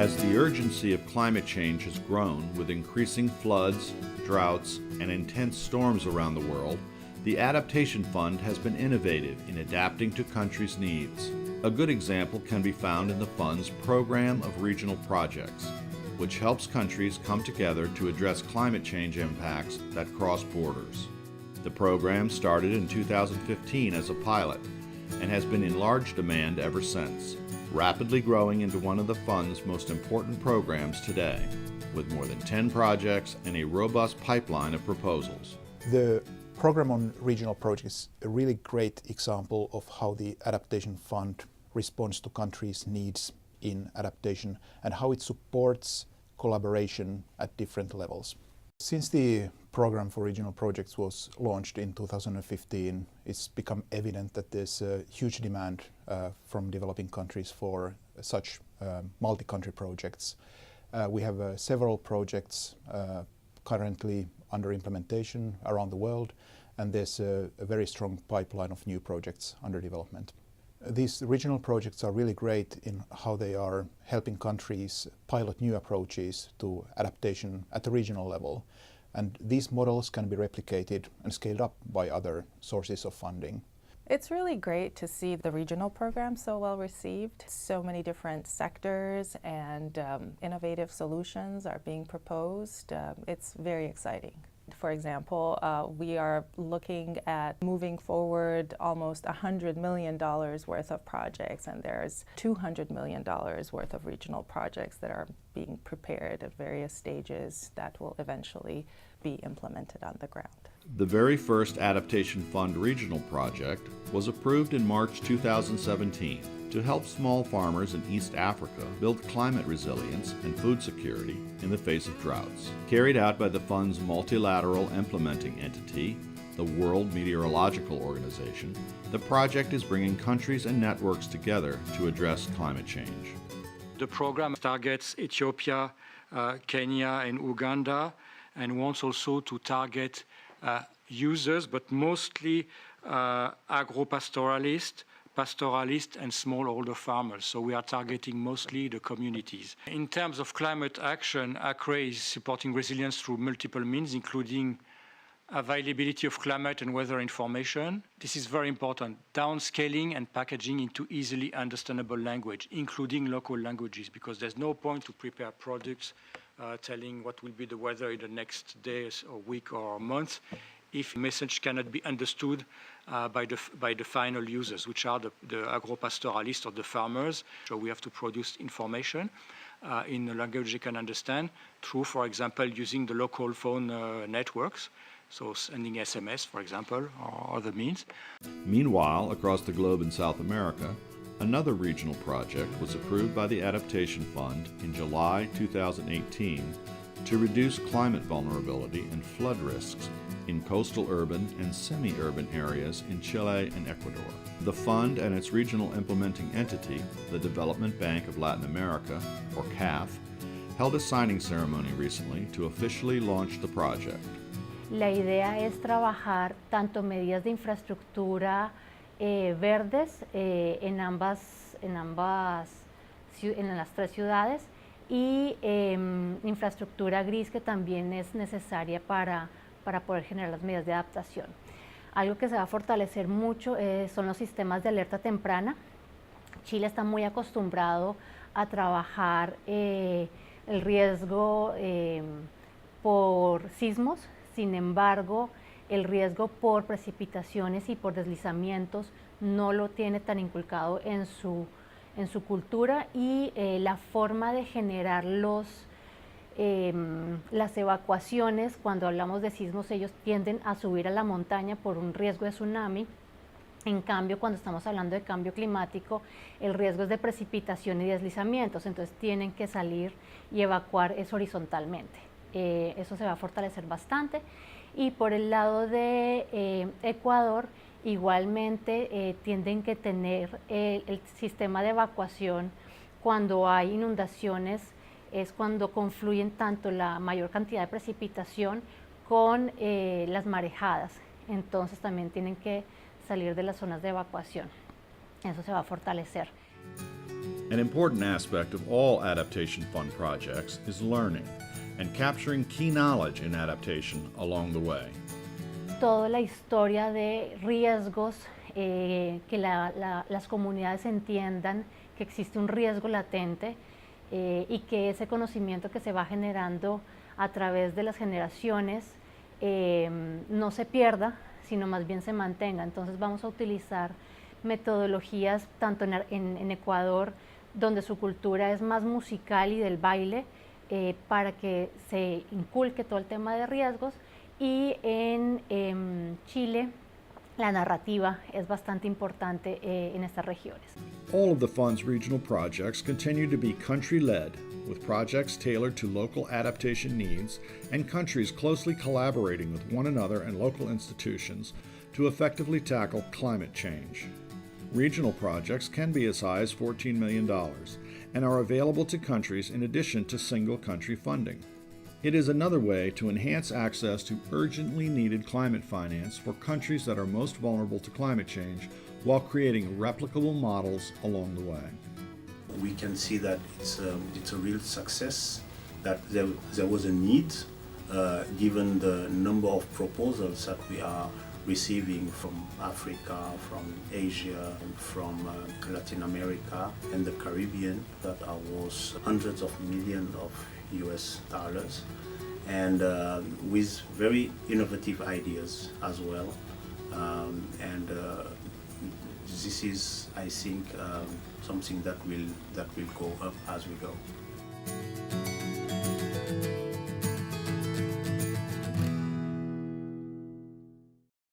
As the urgency of climate change has grown with increasing floods, droughts, and intense storms around the world, the Adaptation Fund has been innovative in adapting to countries' needs. A good example can be found in the Fund's Program of Regional Projects, which helps countries come together to address climate change impacts that cross borders. The program started in 2015 as a pilot and has been in large demand ever since, rapidly growing into one of the Fund's most important programs today, with more than 10 projects and a robust pipeline of proposals. The Program on Regional Projects is a really great example of how the Adaptation Fund responds to countries' needs in adaptation and how it supports collaboration at different levels. Since the Program for Regional Projects was launched in 2015, it's become evident that there's a huge demand from developing countries for such multi-country projects. We have several projects currently under implementation around the world, and there's a very strong pipeline of new projects under development. These regional projects are really great in how they are helping countries pilot new approaches to adaptation at the regional level. And these models can be replicated and scaled up by other sources of funding. It's really great to see the regional program so well received. So many different sectors and innovative solutions are being proposed. It's very exciting. For example, we are looking at moving forward almost $100 million worth of projects, and there's $200 million worth of regional projects that are being prepared at various stages that will eventually be implemented on the ground. The very first Adaptation Fund regional project was approved in March 2017 to help small farmers in East Africa build climate resilience and food security in the face of droughts. Carried out by the Fund's multilateral implementing entity, the World Meteorological Organization, the project is bringing countries and networks together to address climate change. The program targets Ethiopia, Kenya and Uganda, and wants also to target users, but mostly agro-pastoralists, pastoralists and smallholder farmers. So we are targeting mostly the communities. In terms of climate action, ACRE is supporting resilience through multiple means, including availability of climate and weather information. This is very important. Downscaling and packaging into easily understandable language, including local languages, because there's no point to prepare products telling what will be the weather in the next days or week or month if the message cannot be understood by the final users, which are the agro-pastoralists or the farmers. So we have to produce information in a language they can understand through, for example, using the local phone networks. So sending SMS, for example, or other means. Meanwhile, across the globe in South America, another regional project was approved by the Adaptation Fund in July 2018 to reduce climate vulnerability and flood risks in coastal urban and semi-urban areas in Chile and Ecuador. The fund and its regional implementing entity, the Development Bank of Latin America, or CAF, held a signing ceremony recently to officially launch the project. La idea es trabajar tanto medidas de infraestructura verdes en las tres ciudades y infraestructura gris que también es necesaria para poder generar las medidas de adaptación. Algo que se va a fortalecer mucho son los sistemas de alerta temprana. Chile está muy acostumbrado a trabajar el riesgo por sismos. Sin embargo, el riesgo por precipitaciones y por deslizamientos no lo tiene tan inculcado en su cultura, y la forma de generar las evacuaciones, cuando hablamos de sismos, ellos tienden a subir a la montaña por un riesgo de tsunami. En cambio, cuando estamos hablando de cambio climático, el riesgo es de precipitación y deslizamientos, entonces tienen que salir y evacuar horizontalmente. Eso se va a fortalecer bastante. Y por el lado de Ecuador, igualmente tienden que tener el sistema de evacuación cuando hay inundaciones, es cuando confluyen tanto la mayor cantidad de precipitación con las marejadas. Entonces también tienen que salir de las zonas de evacuación. Eso se va a fortalecer. An important aspect of all Adaptation Fund projects is learning and capturing key knowledge in adaptation along the way. Toda la historia de riesgos, que las comunidades entiendan que existe un riesgo latente y que ese conocimiento que se va generando a través de las generaciones no se pierda, sino más bien se mantenga. Entonces vamos a utilizar metodologías tanto en Ecuador, donde su cultura es más musical y del baile, para que se inculque todo el tema de riesgos, y en Chile la narrativa es bastante importante en estas regiones. All of the Fund's regional projects continue to be country-led, with projects tailored to local adaptation needs and countries closely collaborating with one another and local institutions to effectively tackle climate change. Regional projects can be as high as $14 million and are available to countries in addition to single country funding. It is another way to enhance access to urgently needed climate finance for countries that are most vulnerable to climate change while creating replicable models along the way. We can see that it's a real success, that there was a need given the number of proposals that we are receiving from Africa, from Asia, and from Latin America and the Caribbean, that are worth hundreds of millions of US dollars, and with very innovative ideas as well. This is, I think, something that will go up as we go.